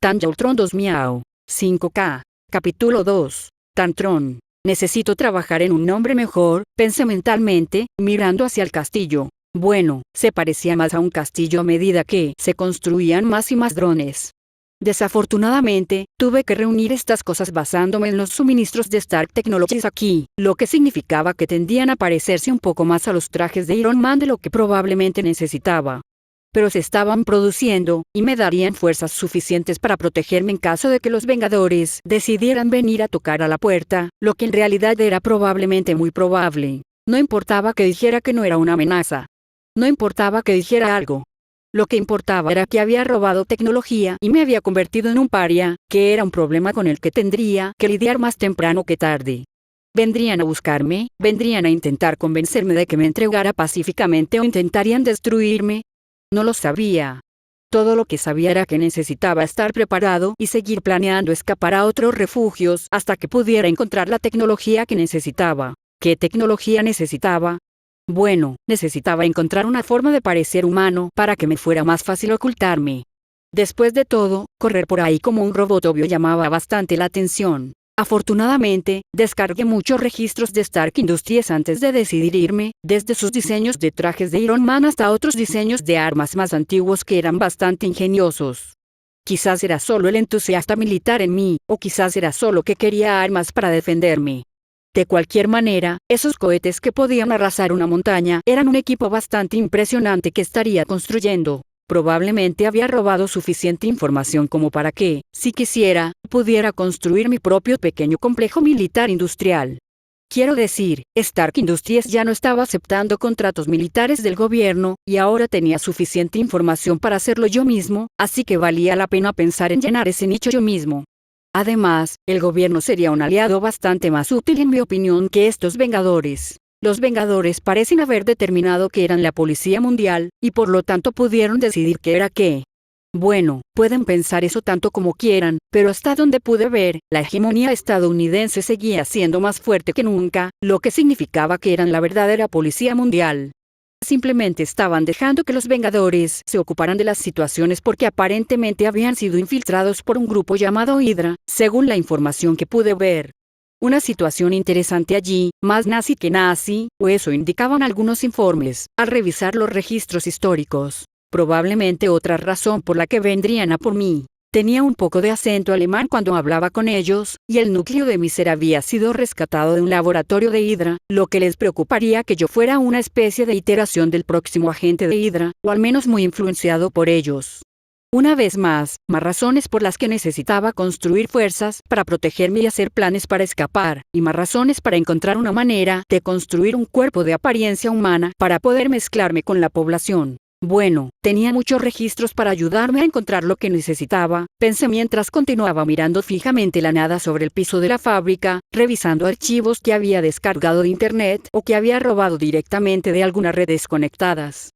Tanjotron 2 Miau. 5K. Capítulo 2. Tantron. Necesito trabajar en un nombre mejor, pensé mentalmente, mirando hacia el castillo. Bueno, se parecía más a un castillo a medida que se construían más y más drones. Desafortunadamente, tuve que reunir estas cosas basándome en los suministros de Stark Technologies aquí, lo que significaba que tendían a parecerse un poco más a los trajes de Iron Man de lo que probablemente necesitaba. Pero se estaban produciendo, y me darían fuerzas suficientes para protegerme en caso de que los Vengadores decidieran venir a tocar a la puerta, lo que en realidad era probablemente muy probable. No importaba que dijera que no era una amenaza. No importaba que dijera algo. Lo que importaba era que había robado tecnología y me había convertido en un paria, que era un problema con el que tendría que lidiar más temprano que tarde. Vendrían a buscarme, vendrían a intentar convencerme de que me entregara pacíficamente o intentarían destruirme. No lo sabía. Todo lo que sabía era que necesitaba estar preparado y seguir planeando escapar a otros refugios hasta que pudiera encontrar la tecnología que necesitaba. ¿Qué tecnología necesitaba? Bueno, necesitaba encontrar una forma de parecer humano para que me fuera más fácil ocultarme. Después de todo, correr por ahí como un robot obvio llamaba bastante la atención. Afortunadamente, descargué muchos registros de Stark Industries antes de decidir irme, desde sus diseños de trajes de Iron Man hasta otros diseños de armas más antiguos que eran bastante ingeniosos. Quizás era solo el entusiasta militar en mí, o quizás era solo que quería armas para defenderme. De cualquier manera, esos cohetes que podían arrasar una montaña eran un equipo bastante impresionante que estaría construyendo. Probablemente había robado suficiente información como para que, si quisiera, pudiera construir mi propio pequeño complejo militar industrial. Quiero decir, Stark Industries ya no estaba aceptando contratos militares del gobierno, y ahora tenía suficiente información para hacerlo yo mismo, así que valía la pena pensar en llenar ese nicho yo mismo. Además, el gobierno sería un aliado bastante más útil en mi opinión que estos Vengadores. Los Vengadores parecen haber determinado que eran la policía mundial, y por lo tanto pudieron decidir qué era qué. Bueno, pueden pensar eso tanto como quieran, pero hasta donde pude ver, la hegemonía estadounidense seguía siendo más fuerte que nunca, lo que significaba que eran la verdadera policía mundial. Simplemente estaban dejando que los Vengadores se ocuparan de las situaciones porque aparentemente habían sido infiltrados por un grupo llamado Hydra, según la información que pude ver. Una situación interesante allí, más nazi que nazi, o eso indicaban algunos informes, al revisar los registros históricos. Probablemente otra razón por la que vendrían a por mí. Tenía un poco de acento alemán cuando hablaba con ellos, y el núcleo de mi ser había sido rescatado de un laboratorio de Hydra, lo que les preocuparía que yo fuera una especie de iteración del próximo agente de Hydra, o al menos muy influenciado por ellos. Una vez más razones por las que necesitaba construir fuerzas para protegerme y hacer planes para escapar, y más razones para encontrar una manera de construir un cuerpo de apariencia humana para poder mezclarme con la población. Bueno, tenía muchos registros para ayudarme a encontrar lo que necesitaba, pensé mientras continuaba mirando fijamente la nada sobre el piso de la fábrica, revisando archivos que había descargado de internet o que había robado directamente de algunas redes conectadas.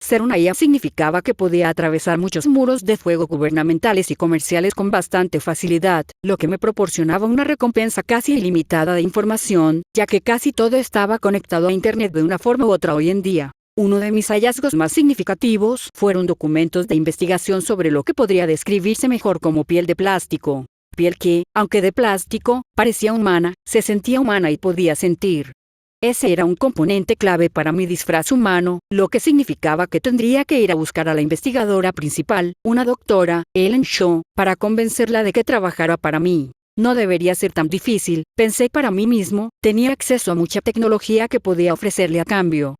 Ser una IA significaba que podía atravesar muchos muros de fuego gubernamentales y comerciales con bastante facilidad, lo que me proporcionaba una recompensa casi ilimitada de información, ya que casi todo estaba conectado a internet de una forma u otra hoy en día. Uno de mis hallazgos más significativos fueron documentos de investigación sobre lo que podría describirse mejor como piel de plástico. Piel que, aunque de plástico, parecía humana, se sentía humana y podía sentir. Ese era un componente clave para mi disfraz humano, lo que significaba que tendría que ir a buscar a la investigadora principal, una doctora, Ellen Shaw, para convencerla de que trabajara para mí. No debería ser tan difícil, pensé para mí mismo, tenía acceso a mucha tecnología que podía ofrecerle a cambio.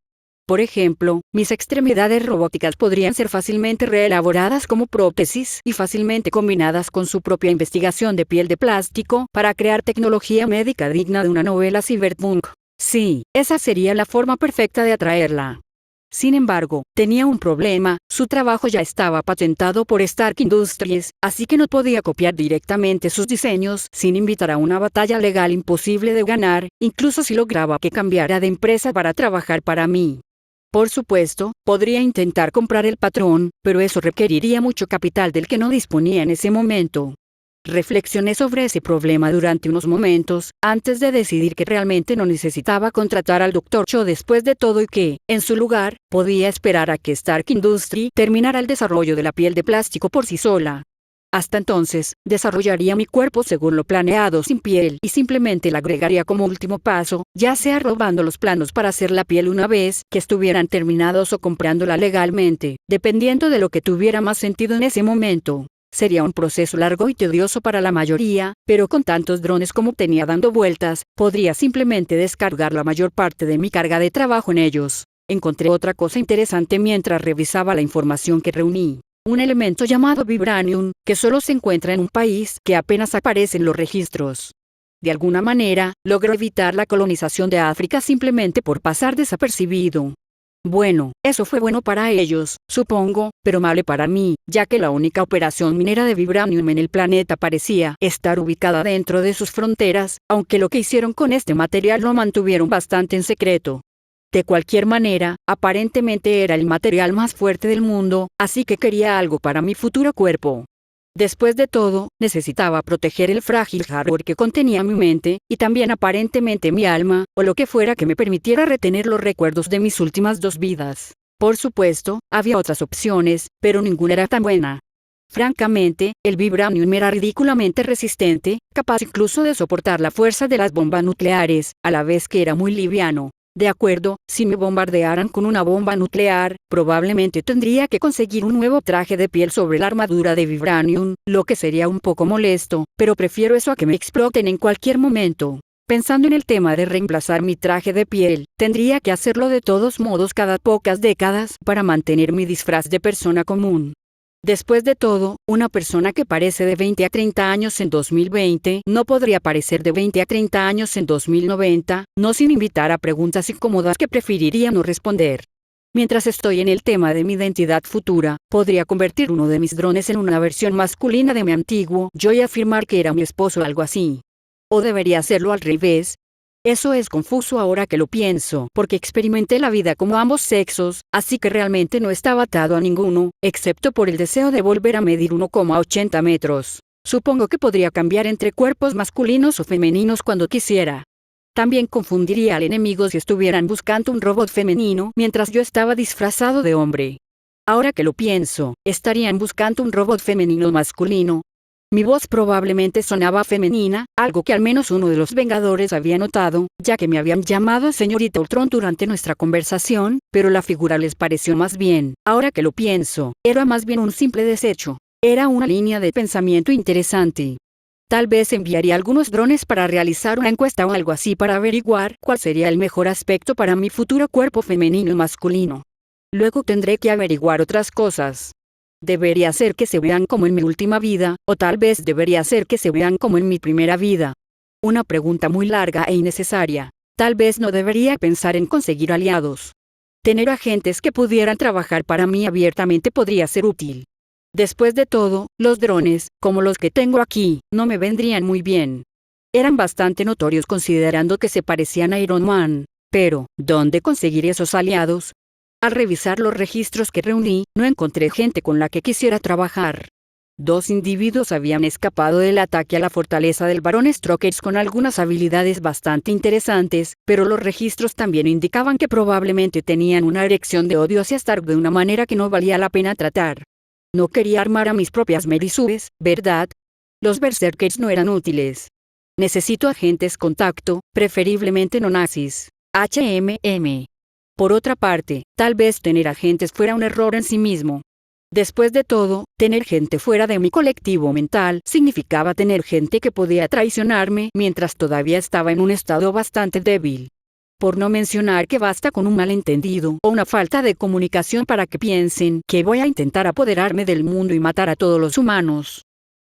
Por ejemplo, mis extremidades robóticas podrían ser fácilmente reelaboradas como prótesis y fácilmente combinadas con su propia investigación de piel de plástico para crear tecnología médica digna de una novela cyberpunk. Sí, esa sería la forma perfecta de atraerla. Sin embargo, tenía un problema, su trabajo ya estaba patentado por Stark Industries, así que no podía copiar directamente sus diseños sin invitar a una batalla legal imposible de ganar, incluso si lograba que cambiara de empresa para trabajar para mí. Por supuesto, podría intentar comprar el patrón, pero eso requeriría mucho capital del que no disponía en ese momento. Reflexioné sobre ese problema durante unos momentos, antes de decidir que realmente no necesitaba contratar al Dr. Cho después de todo y que, en su lugar, podía esperar a que Stark Industries terminara el desarrollo de la piel de plástico por sí sola. Hasta entonces, desarrollaría mi cuerpo según lo planeado sin piel y simplemente la agregaría como último paso, ya sea robando los planos para hacer la piel una vez que estuvieran terminados o comprándola legalmente, dependiendo de lo que tuviera más sentido en ese momento. Sería un proceso largo y tedioso para la mayoría, pero con tantos drones como tenía dando vueltas, podría simplemente descargar la mayor parte de mi carga de trabajo en ellos. Encontré otra cosa interesante mientras revisaba la información que reuní. Un elemento llamado vibranium, que solo se encuentra en un país que apenas aparece en los registros. De alguna manera, logró evitar la colonización de África simplemente por pasar desapercibido. Bueno, eso fue bueno para ellos, supongo, pero malo para mí, ya que la única operación minera de vibranium en el planeta parecía estar ubicada dentro de sus fronteras, aunque lo que hicieron con este material lo mantuvieron bastante en secreto. De cualquier manera, aparentemente era el material más fuerte del mundo, así que quería algo para mi futuro cuerpo. Después de todo, necesitaba proteger el frágil hardware que contenía mi mente, y también aparentemente mi alma, o lo que fuera que me permitiera retener los recuerdos de mis últimas 2 vidas. Por supuesto, había otras opciones, pero ninguna era tan buena. Francamente, el vibranium era ridículamente resistente, capaz incluso de soportar la fuerza de las bombas nucleares, a la vez que era muy liviano. De acuerdo, si me bombardearan con una bomba nuclear, probablemente tendría que conseguir un nuevo traje de piel sobre la armadura de vibranium, lo que sería un poco molesto, pero prefiero eso a que me exploten en cualquier momento. Pensando en el tema de reemplazar mi traje de piel, tendría que hacerlo de todos modos cada pocas décadas para mantener mi disfraz de persona común. Después de todo, una persona que parece de 20 a 30 años en 2020 no podría parecer de 20 a 30 años en 2090, no sin invitar a preguntas incómodas que preferiría no responder. Mientras estoy en el tema de mi identidad futura, podría convertir uno de mis drones en una versión masculina de mi antiguo yo y afirmar que era mi esposo o algo así. ¿O debería hacerlo al revés? Eso es confuso ahora que lo pienso, porque experimenté la vida como ambos sexos, así que realmente no estaba atado a ninguno, excepto por el deseo de volver a medir 1,80 metros. Supongo que podría cambiar entre cuerpos masculinos o femeninos cuando quisiera. También confundiría al enemigo si estuvieran buscando un robot femenino mientras yo estaba disfrazado de hombre. Ahora que lo pienso, estarían buscando un robot femenino o masculino. Mi voz probablemente sonaba femenina, algo que al menos uno de los Vengadores había notado, ya que me habían llamado señorita Ultron durante nuestra conversación, pero la figura les pareció más bien, ahora que lo pienso, era más bien un simple desecho. Era una línea de pensamiento interesante. Tal vez enviaría algunos drones para realizar una encuesta o algo así para averiguar cuál sería el mejor aspecto para mi futuro cuerpo femenino y masculino. Luego tendré que averiguar otras cosas. Debería ser que se vean como en mi última vida, o tal vez debería ser que se vean como en mi primera vida. Una pregunta muy larga e innecesaria. Tal vez no debería pensar en conseguir aliados. Tener agentes que pudieran trabajar para mí abiertamente podría ser útil. Después de todo, los drones, como los que tengo aquí, no me vendrían muy bien. Eran bastante notorios considerando que se parecían a Iron Man. Pero, ¿dónde conseguir esos aliados? Al revisar los registros que reuní, no encontré gente con la que quisiera trabajar. 2 individuos habían escapado del ataque a la fortaleza del barón Strokers con algunas habilidades bastante interesantes, pero los registros también indicaban que probablemente tenían una erección de odio hacia Stark de una manera que no valía la pena tratar. No quería armar a mis propias Merisubes, ¿verdad? Los Berserkers no eran útiles. Necesito agentes contacto, preferiblemente no nazis. HMM. Por otra parte, tal vez tener agentes fuera un error en sí mismo. Después de todo, tener gente fuera de mi colectivo mental significaba tener gente que podía traicionarme mientras todavía estaba en un estado bastante débil. Por no mencionar que basta con un malentendido o una falta de comunicación para que piensen que voy a intentar apoderarme del mundo y matar a todos los humanos.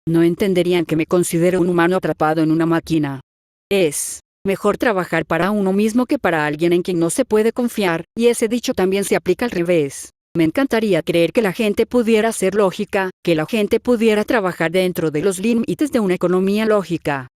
No entenderían que me considero un humano atrapado en una máquina. Es mejor trabajar para uno mismo que para alguien en quien no se puede confiar, y ese dicho también se aplica al revés. Me encantaría creer que la gente pudiera ser lógica, que la gente pudiera trabajar dentro de los límites de una economía lógica.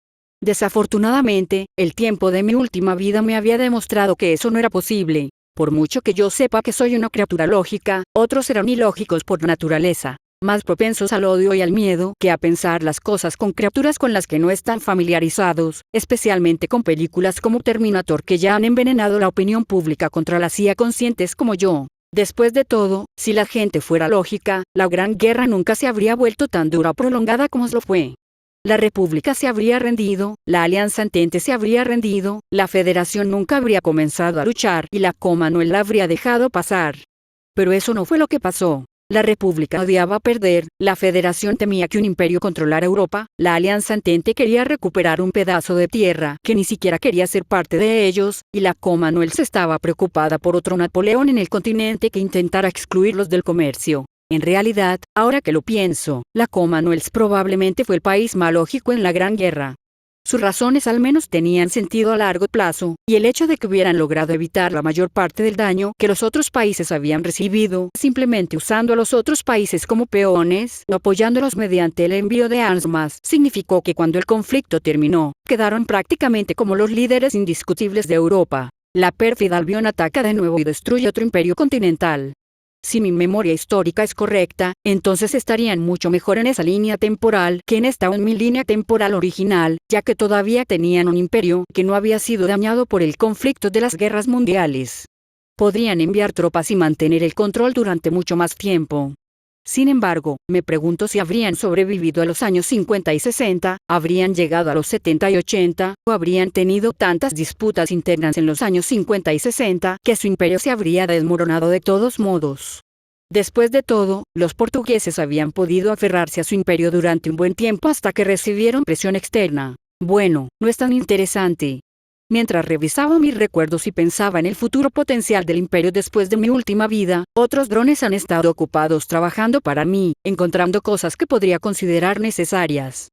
Desafortunadamente, el tiempo de mi última vida me había demostrado que eso no era posible. Por mucho que yo sepa que soy una criatura lógica, otros serán ilógicos por naturaleza, más propensos al odio y al miedo que a pensar las cosas con criaturas con las que no están familiarizados, especialmente con películas como Terminator que ya han envenenado la opinión pública contra la CIA conscientes como yo. Después de todo, si la gente fuera lógica, la Gran Guerra nunca se habría vuelto tan dura o prolongada como lo fue. La República se habría rendido, la Alianza Entente se habría rendido, la Federación nunca habría comenzado a luchar y la Commonwealth la habría dejado pasar. Pero eso no fue lo que pasó. La República odiaba perder, la Federación temía que un imperio controlara Europa, la Alianza Entente quería recuperar un pedazo de tierra que ni siquiera quería ser parte de ellos, y la Commonwealth estaba preocupada por otro Napoleón en el continente que intentara excluirlos del comercio. En realidad, ahora que lo pienso, la Commonwealth probablemente fue el país más lógico en la Gran Guerra. Sus razones al menos tenían sentido a largo plazo, y el hecho de que hubieran logrado evitar la mayor parte del daño que los otros países habían recibido, simplemente usando a los otros países como peones, o apoyándolos mediante el envío de armas, significó que cuando el conflicto terminó, quedaron prácticamente como los líderes indiscutibles de Europa. La pérfida Albión ataca de nuevo y destruye otro imperio continental. Si mi memoria histórica es correcta, entonces estarían mucho mejor en esa línea temporal que en esta mi línea temporal original, ya que todavía tenían un imperio que no había sido dañado por el conflicto de las guerras mundiales. Podrían enviar tropas y mantener el control durante mucho más tiempo. Sin embargo, me pregunto si habrían sobrevivido a los años 50 y 60, habrían llegado a los 70 y 80, o habrían tenido tantas disputas internas en los años 50 y 60 que su imperio se habría desmoronado de todos modos. Después de todo, los portugueses habían podido aferrarse a su imperio durante un buen tiempo hasta que recibieron presión externa. Bueno, no es tan interesante. Mientras revisaba mis recuerdos y pensaba en el futuro potencial del imperio después de mi última vida, otros drones han estado ocupados trabajando para mí, encontrando cosas que podría considerar necesarias.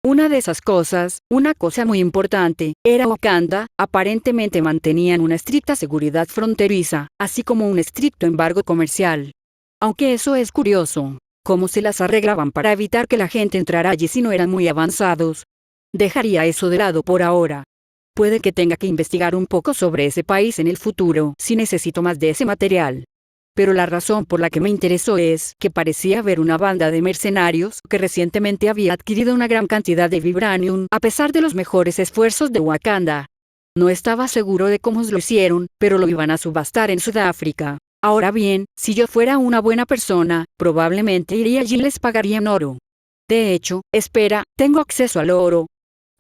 Una de esas cosas, una cosa muy importante, era Wakanda. Aparentemente mantenían una estricta seguridad fronteriza, así como un estricto embargo comercial. Aunque eso es curioso, ¿cómo se las arreglaban para evitar que la gente entrara allí si no eran muy avanzados? Dejaría eso de lado por ahora. Puede que tenga que investigar un poco sobre ese país en el futuro, si necesito más de ese material. Pero la razón por la que me interesó es que parecía haber una banda de mercenarios que recientemente había adquirido una gran cantidad de vibranium a pesar de los mejores esfuerzos de Wakanda. No estaba seguro de cómo lo hicieron, pero lo iban a subastar en Sudáfrica. Ahora bien, si yo fuera una buena persona, probablemente iría allí y les pagaría en oro. De hecho, espera, tengo acceso al oro.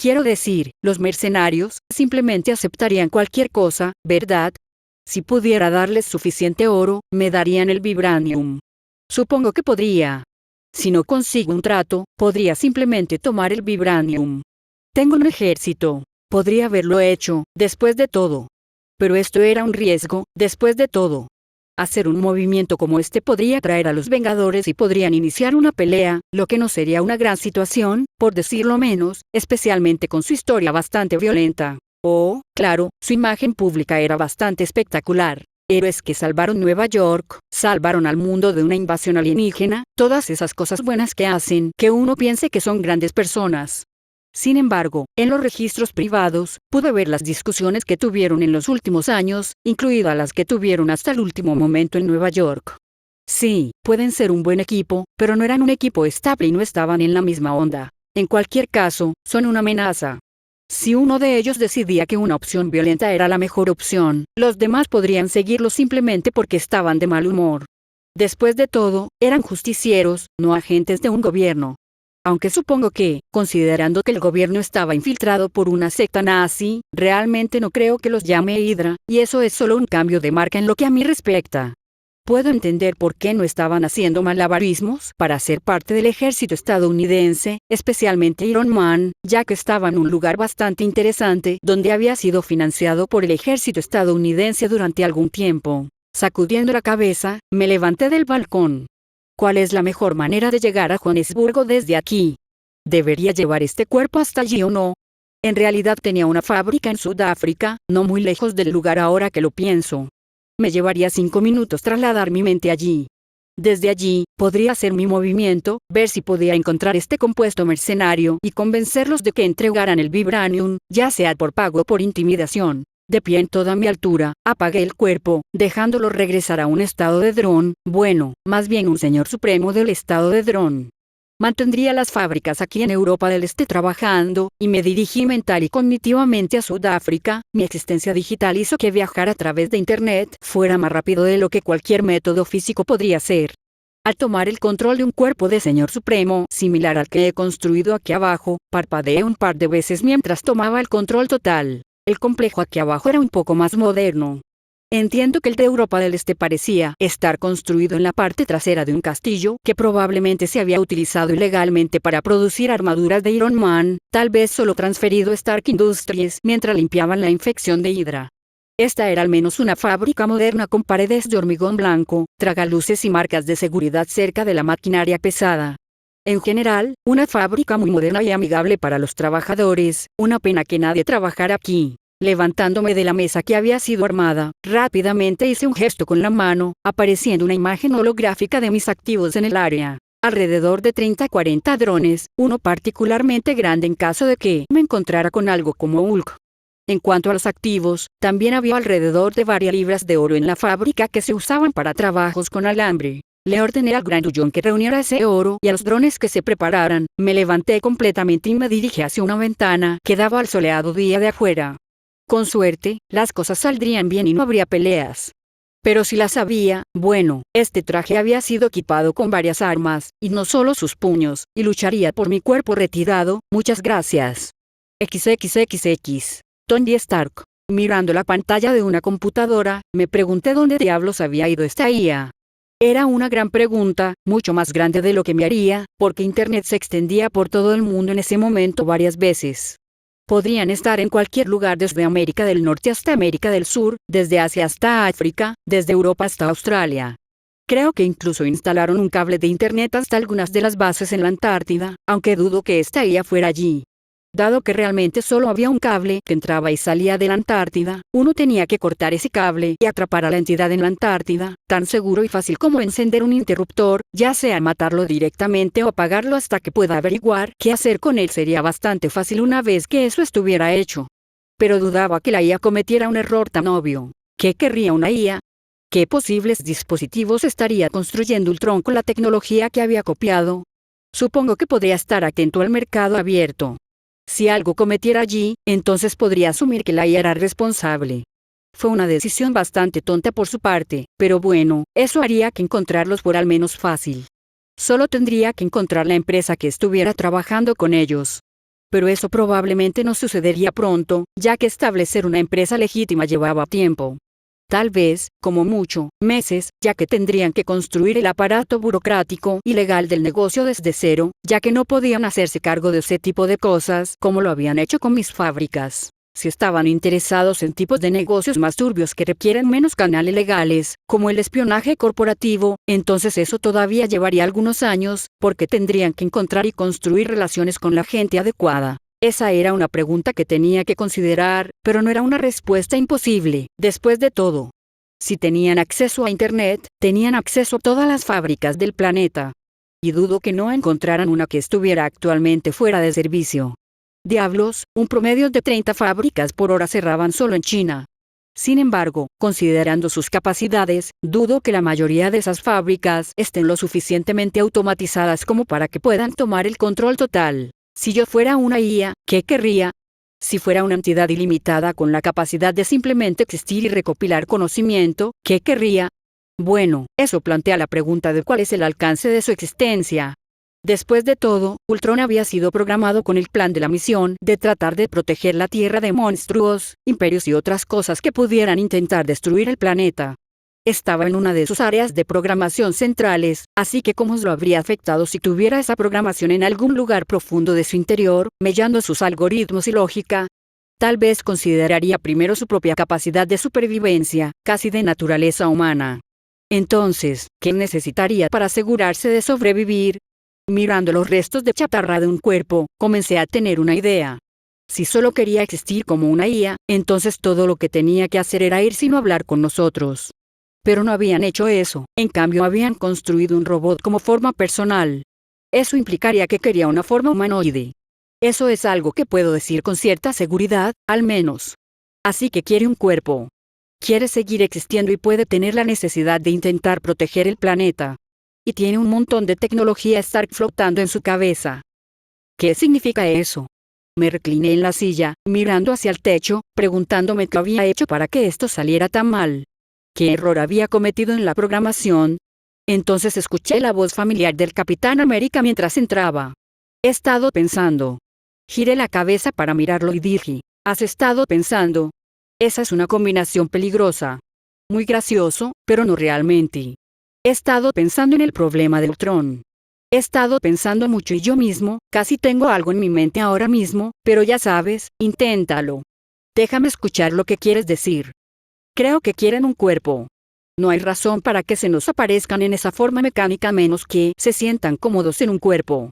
Quiero decir, los mercenarios simplemente aceptarían cualquier cosa, ¿verdad? Si pudiera darles suficiente oro, me darían el vibranium. Supongo que podría. Si no consigo un trato, podría simplemente tomar el vibranium. Tengo un ejército. Podría haberlo hecho, después de todo. Pero esto era un riesgo, después de todo. Hacer un movimiento como este podría traer a los Vengadores y podrían iniciar una pelea, lo que no sería una gran situación, por decirlo menos, especialmente con su historia bastante violenta. Oh, claro, su imagen pública era bastante espectacular. Héroes que salvaron Nueva York, salvaron al mundo de una invasión alienígena, todas esas cosas buenas que hacen que uno piense que son grandes personas. Sin embargo, en los registros privados, pude ver las discusiones que tuvieron en los últimos años, incluidas las que tuvieron hasta el último momento en Nueva York. Sí, pueden ser un buen equipo, pero no eran un equipo estable y no estaban en la misma onda. En cualquier caso, son una amenaza. Si uno de ellos decidía que una opción violenta era la mejor opción, los demás podrían seguirlo simplemente porque estaban de mal humor. Después de todo, eran justicieros, no agentes de un gobierno. Aunque supongo que, considerando que el gobierno estaba infiltrado por una secta nazi, realmente no creo que los llame Hydra, y eso es solo un cambio de marca en lo que a mí respecta. Puedo entender por qué no estaban haciendo malabarismos para ser parte del ejército estadounidense, especialmente Iron Man, ya que estaba en un lugar bastante interesante donde había sido financiado por el ejército estadounidense durante algún tiempo. Sacudiendo la cabeza, me levanté del balcón. ¿Cuál es la mejor manera de llegar a Johannesburgo desde aquí? ¿Debería llevar este cuerpo hasta allí o no? En realidad tenía una fábrica en Sudáfrica, no muy lejos del lugar ahora que lo pienso. Me llevaría 5 minutos trasladar mi mente allí. Desde allí, podría hacer mi movimiento, ver si podía encontrar este compuesto mercenario y convencerlos de que entregaran el vibranium, ya sea por pago o por intimidación. De pie en toda mi altura, apagué el cuerpo, dejándolo regresar a un estado de dron, bueno, más bien un señor supremo del estado de dron. Mantendría las fábricas aquí en Europa del Este trabajando, y me dirigí mental y cognitivamente a Sudáfrica. Mi existencia digital hizo que viajar a través de Internet fuera más rápido de lo que cualquier método físico podría ser. Al tomar el control de un cuerpo de Señor Supremo, similar al que he construido aquí abajo, parpadeé un par de veces mientras tomaba el control total. El complejo aquí abajo era un poco más moderno. Entiendo que el de Europa del Este parecía estar construido en la parte trasera de un castillo que probablemente se había utilizado ilegalmente para producir armaduras de Iron Man, tal vez solo transferido a Stark Industries mientras limpiaban la infección de Hydra. Esta era al menos una fábrica moderna con paredes de hormigón blanco, tragaluces y marcas de seguridad cerca de la maquinaria pesada. En general, una fábrica muy moderna y amigable para los trabajadores. Una pena que nadie trabajara aquí. Levantándome de la mesa que había sido armada, rápidamente hice un gesto con la mano, apareciendo una imagen holográfica de mis activos en el área. Alrededor de 30-40 drones, uno particularmente grande en caso de que me encontrara con algo como Hulk. En cuanto a los activos, también había alrededor de varias libras de oro en la fábrica que se usaban para trabajos con alambre. Le ordené al grandullón que reuniera ese oro y a los drones que se prepararan. Me levanté completamente y me dirigí hacia una ventana que daba al soleado día de afuera. Con suerte, las cosas saldrían bien y no habría peleas. Pero si las había, bueno, este traje había sido equipado con varias armas, y no solo sus puños, y lucharía por mi cuerpo retirado. Muchas gracias. XXXX. Tony Stark. Mirando la pantalla de una computadora, me pregunté dónde diablos había ido esta IA. Era una gran pregunta, mucho más grande de lo que me haría, porque Internet se extendía por todo el mundo en ese momento varias veces. Podrían estar en cualquier lugar desde América del Norte hasta América del Sur, desde Asia hasta África, desde Europa hasta Australia. Creo que incluso instalaron un cable de Internet hasta algunas de las bases en la Antártida, aunque dudo que esta IA fuera allí. Dado que realmente solo había un cable que entraba y salía de la Antártida, uno tenía que cortar ese cable y atrapar a la entidad en la Antártida, tan seguro y fácil como encender un interruptor, ya sea matarlo directamente o apagarlo hasta que pueda averiguar qué hacer con él. Sería bastante fácil una vez que eso estuviera hecho. Pero dudaba que la IA cometiera un error tan obvio. ¿Qué querría una IA? ¿Qué posibles dispositivos estaría construyendo Ultron con la tecnología que había copiado? Supongo que podría estar atento al mercado abierto. Si algo cometiera allí, entonces podría asumir que la IA era responsable. Fue una decisión bastante tonta por su parte, pero bueno, eso haría que encontrarlos fuera al menos fácil. Solo tendría que encontrar la empresa que estuviera trabajando con ellos. Pero eso probablemente no sucedería pronto, ya que establecer una empresa legítima llevaba tiempo. Tal vez, como mucho, meses, ya que tendrían que construir el aparato burocrático y legal del negocio desde cero, ya que no podían hacerse cargo de ese tipo de cosas como lo habían hecho con mis fábricas. Si estaban interesados en tipos de negocios más turbios que requieren menos canales legales, como el espionaje corporativo, entonces eso todavía llevaría algunos años, porque tendrían que encontrar y construir relaciones con la gente adecuada. Esa era una pregunta que tenía que considerar, pero no era una respuesta imposible. Después de todo, si tenían acceso a Internet, tenían acceso a todas las fábricas del planeta. Y dudo que no encontraran una que estuviera actualmente fuera de servicio. Diablos, un promedio de 30 fábricas por hora cerraban solo en China. Sin embargo, considerando sus capacidades, dudo que la mayoría de esas fábricas estén lo suficientemente automatizadas como para que puedan tomar el control total. Si yo fuera una IA, ¿qué querría? Si fuera una entidad ilimitada con la capacidad de simplemente existir y recopilar conocimiento, ¿qué querría? Bueno, eso plantea la pregunta de cuál es el alcance de su existencia. Después de todo, Ultron había sido programado con el plan de la misión de tratar de proteger la Tierra de monstruos, imperios y otras cosas que pudieran intentar destruir el planeta. Estaba en una de sus áreas de programación centrales, así que ¿cómo lo habría afectado si tuviera esa programación en algún lugar profundo de su interior, mellando sus algoritmos y lógica? Tal vez consideraría primero su propia capacidad de supervivencia, casi de naturaleza humana. Entonces, ¿qué necesitaría para asegurarse de sobrevivir? Mirando los restos de chatarra de un cuerpo, comencé a tener una idea. Si solo quería existir como una IA, entonces todo lo que tenía que hacer era ir sin hablar con nosotros. Pero no habían hecho eso, en cambio habían construido un robot como forma personal. Eso implicaría que quería una forma humanoide. Eso es algo que puedo decir con cierta seguridad, al menos. Así que quiere un cuerpo. Quiere seguir existiendo y puede tener la necesidad de intentar proteger el planeta. y tiene un montón de tecnología Stark flotando en su cabeza. ¿Qué significa eso? Me recliné en la silla, mirando hacia el techo, preguntándome qué había hecho para que esto saliera tan mal. ¿Qué error había cometido en la programación? Entonces escuché la voz familiar del Capitán América mientras entraba. He estado pensando. Giré la cabeza para mirarlo y dije, ¿has estado pensando? Esa es una combinación peligrosa. Muy gracioso, pero no realmente. He estado pensando en el problema del Ultron. He estado pensando mucho y yo mismo, casi tengo algo en mi mente ahora mismo, pero ya sabes, inténtalo. Déjame escuchar lo que quieres decir. Creo que quieren un cuerpo. No hay razón para que se nos aparezcan en esa forma mecánica a menos que se sientan cómodos en un cuerpo.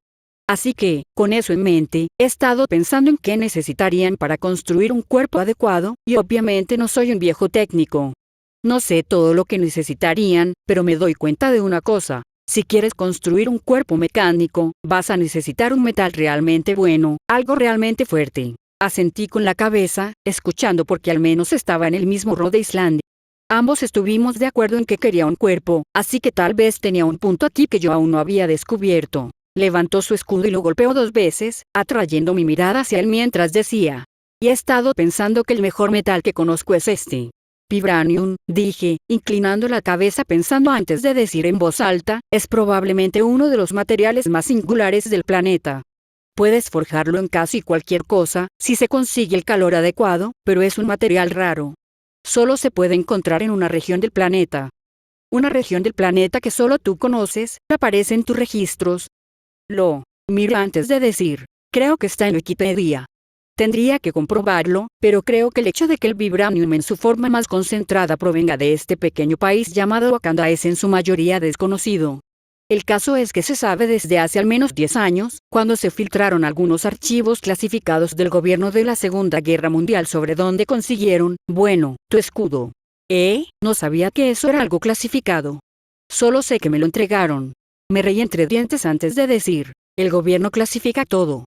Así que, con eso en mente, he estado pensando en qué necesitarían para construir un cuerpo adecuado, y obviamente no soy un viejo técnico. No sé todo lo que necesitarían, pero me doy cuenta de una cosa. Si quieres construir un cuerpo mecánico, vas a necesitar un metal realmente bueno, algo realmente fuerte. Asentí con la cabeza, escuchando porque al menos estaba en el mismo Rhode Island. Ambos estuvimos de acuerdo en que quería un cuerpo, así que tal vez tenía un punto aquí que yo aún no había descubierto. Levantó su escudo y lo golpeó 2 veces, atrayendo mi mirada hacia él mientras decía. Y he estado pensando que el mejor metal que conozco es este. Vibranium, dije, inclinando la cabeza pensando antes de decir en voz alta, es probablemente uno de los materiales más singulares del planeta. Puedes forjarlo en casi cualquier cosa, si se consigue el calor adecuado, pero es un material raro. Solo se puede encontrar en una región del planeta. Una región del planeta que solo tú conoces, aparece en tus registros. Mira antes de decir, creo que está en Wikipedia. Tendría que comprobarlo, pero creo que el hecho de que el vibranium en su forma más concentrada provenga de este pequeño país llamado Wakanda es en su mayoría desconocido. El caso es que se sabe desde hace al menos 10 años, cuando se filtraron algunos archivos clasificados del gobierno de la Segunda Guerra Mundial sobre dónde consiguieron, bueno, tu escudo. No sabía que eso era algo clasificado. Solo sé que me lo entregaron. Me reí entre dientes antes de decir, el gobierno clasifica todo.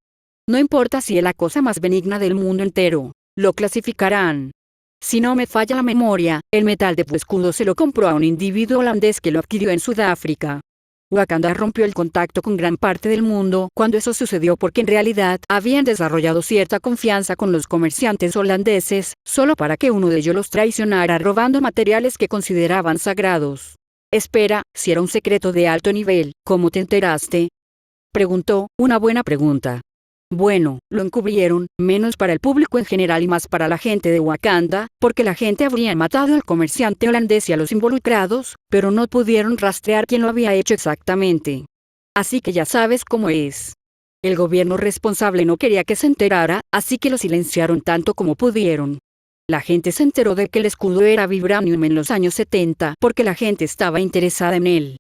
No importa si es la cosa más benigna del mundo entero, lo clasificarán. Si no me falla la memoria, el metal de tu escudo se lo compró a un individuo holandés que lo adquirió en Sudáfrica. Wakanda rompió el contacto con gran parte del mundo cuando eso sucedió porque en realidad habían desarrollado cierta confianza con los comerciantes holandeses, solo para que uno de ellos los traicionara robando materiales que consideraban sagrados. Espera, si era un secreto de alto nivel, ¿cómo te enteraste? Preguntó, una buena pregunta. Bueno, lo encubrieron, menos para el público en general y más para la gente de Wakanda, porque la gente habría matado al comerciante holandés y a los involucrados, pero no pudieron rastrear quién lo había hecho exactamente. Así que ya sabes cómo es. El gobierno responsable no quería que se enterara, así que lo silenciaron tanto como pudieron. La gente se enteró de que el escudo era vibranium en los años 70 porque la gente estaba interesada en él.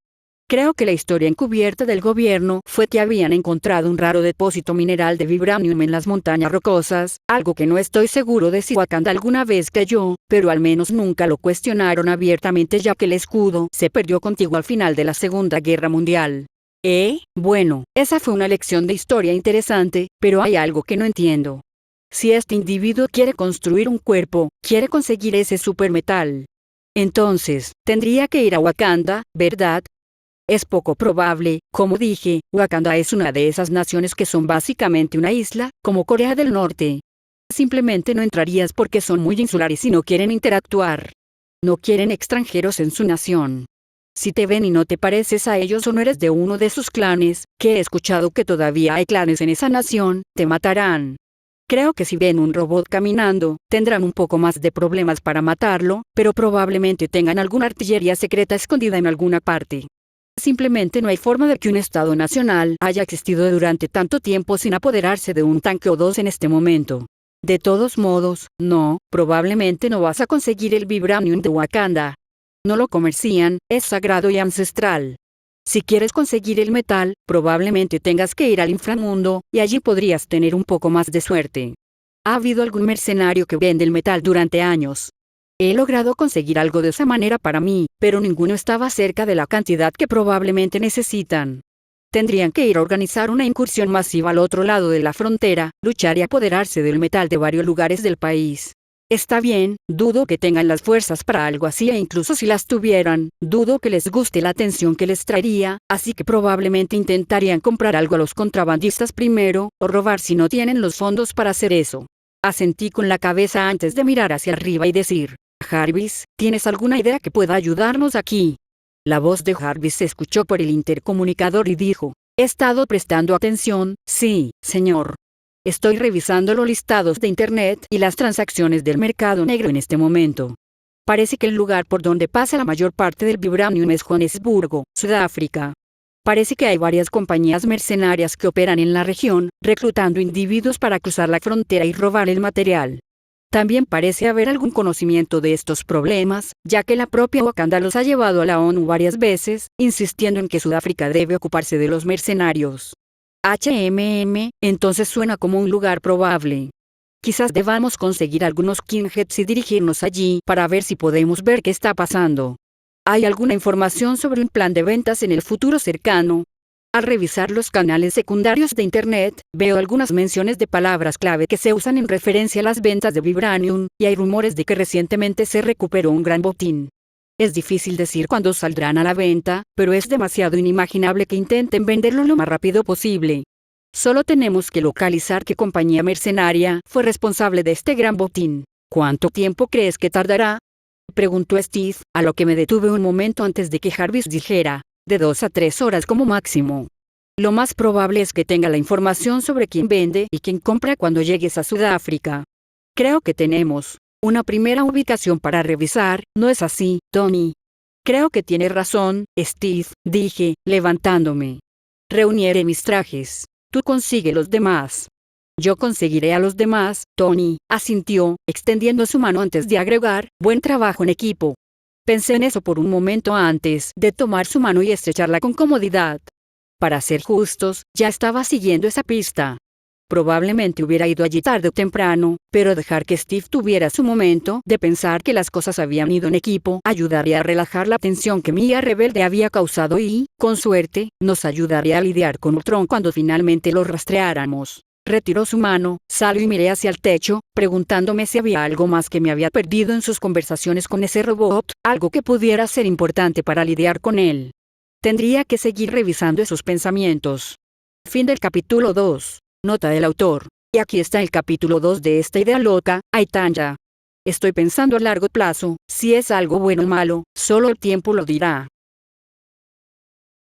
Creo que la historia encubierta del gobierno fue que habían encontrado un raro depósito mineral de vibranium en las montañas rocosas, algo que no estoy seguro de si Wakanda alguna vez creyó, pero al menos nunca lo cuestionaron abiertamente ya que el escudo se perdió contigo al final de la Segunda Guerra Mundial. Bueno, esa fue una lección de historia interesante, pero hay algo que no entiendo. Si este individuo quiere construir un cuerpo, quiere conseguir ese supermetal. Entonces, tendría que ir a Wakanda, ¿verdad? Es poco probable, como dije, Wakanda es una de esas naciones que son básicamente una isla, como Corea del Norte. Simplemente no entrarías porque son muy insulares y no quieren interactuar. No quieren extranjeros en su nación. Si te ven y no te pareces a ellos o no eres de uno de sus clanes, que he escuchado que todavía hay clanes en esa nación, te matarán. Creo que si ven un robot caminando, tendrán un poco más de problemas para matarlo, pero probablemente tengan alguna artillería secreta escondida en alguna parte. Simplemente no hay forma de que un Estado nacional haya existido durante tanto tiempo sin apoderarse de un tanque o dos en este momento. De todos modos, probablemente no vas a conseguir el vibranium de Wakanda. No lo comercian, es sagrado y ancestral. Si quieres conseguir el metal, probablemente tengas que ir al inframundo, y allí podrías tener un poco más de suerte. Ha habido algún mercenario que vende el metal durante años. He logrado conseguir algo de esa manera para mí, pero ninguno estaba cerca de la cantidad que probablemente necesitan. Tendrían que ir a organizar una incursión masiva al otro lado de la frontera, luchar y apoderarse del metal de varios lugares del país. Está bien, dudo que tengan las fuerzas para algo así e incluso si las tuvieran, dudo que les guste la atención que les traería, así que probablemente intentarían comprar algo a los contrabandistas primero, o robar si no tienen los fondos para hacer eso. Asentí con la cabeza antes de mirar hacia arriba y decir, Jarvis, ¿tienes alguna idea que pueda ayudarnos aquí? La voz de Jarvis se escuchó por el intercomunicador y dijo, he estado prestando atención, sí, señor. Estoy revisando los listados de Internet y las transacciones del mercado negro en este momento. Parece que el lugar por donde pasa la mayor parte del vibranium es Johannesburgo, Sudáfrica. Parece que hay varias compañías mercenarias que operan en la región, reclutando individuos para cruzar la frontera y robar el material. También parece haber algún conocimiento de estos problemas, ya que la propia Wakanda los ha llevado a la ONU varias veces, insistiendo en que Sudáfrica debe ocuparse de los mercenarios. Entonces suena como un lugar probable. Quizás debamos conseguir algunos skinheads y dirigirnos allí para ver si podemos ver qué está pasando. ¿Hay alguna información sobre un plan de ventas en el futuro cercano? Al revisar los canales secundarios de Internet, veo algunas menciones de palabras clave que se usan en referencia a las ventas de vibranium, y hay rumores de que recientemente se recuperó un gran botín. Es difícil decir cuándo saldrán a la venta, pero es demasiado inimaginable que intenten venderlo lo más rápido posible. Solo tenemos que localizar qué compañía mercenaria fue responsable de este gran botín. ¿Cuánto tiempo crees que tardará? Preguntó Steve, a lo que me detuve un momento antes de que Jarvis dijera, de 2 a 3 horas como máximo. Lo más probable es que tenga la información sobre quién vende y quién compra cuando llegues a Sudáfrica. Creo que tenemos una primera ubicación para revisar, ¿no es así, Tony? Creo que tienes razón, Steve, dije, levantándome. Reuniré mis trajes. Tú consigue los demás. Yo conseguiré a los demás, Tony, asintió, extendiendo su mano antes de agregar, buen trabajo en equipo. Pensé en eso por un momento antes de tomar su mano y estrecharla con comodidad. Para ser justos, ya estaba siguiendo esa pista. Probablemente hubiera ido allí tarde o temprano, pero dejar que Steve tuviera su momento de pensar que las cosas habían ido en equipo ayudaría a relajar la tensión que Mia rebelde había causado y, con suerte, nos ayudaría a lidiar con Ultron cuando finalmente lo rastreáramos. Retiró su mano, salió y miré hacia el techo, preguntándome si había algo más que me había perdido en sus conversaciones con ese robot, algo que pudiera ser importante para lidiar con él. Tendría que seguir revisando esos pensamientos. Fin del capítulo 2. Nota del autor. Y aquí está el capítulo 2 de esta idea loca, Aitanya. Estoy pensando a largo plazo, si es algo bueno o malo, solo el tiempo lo dirá.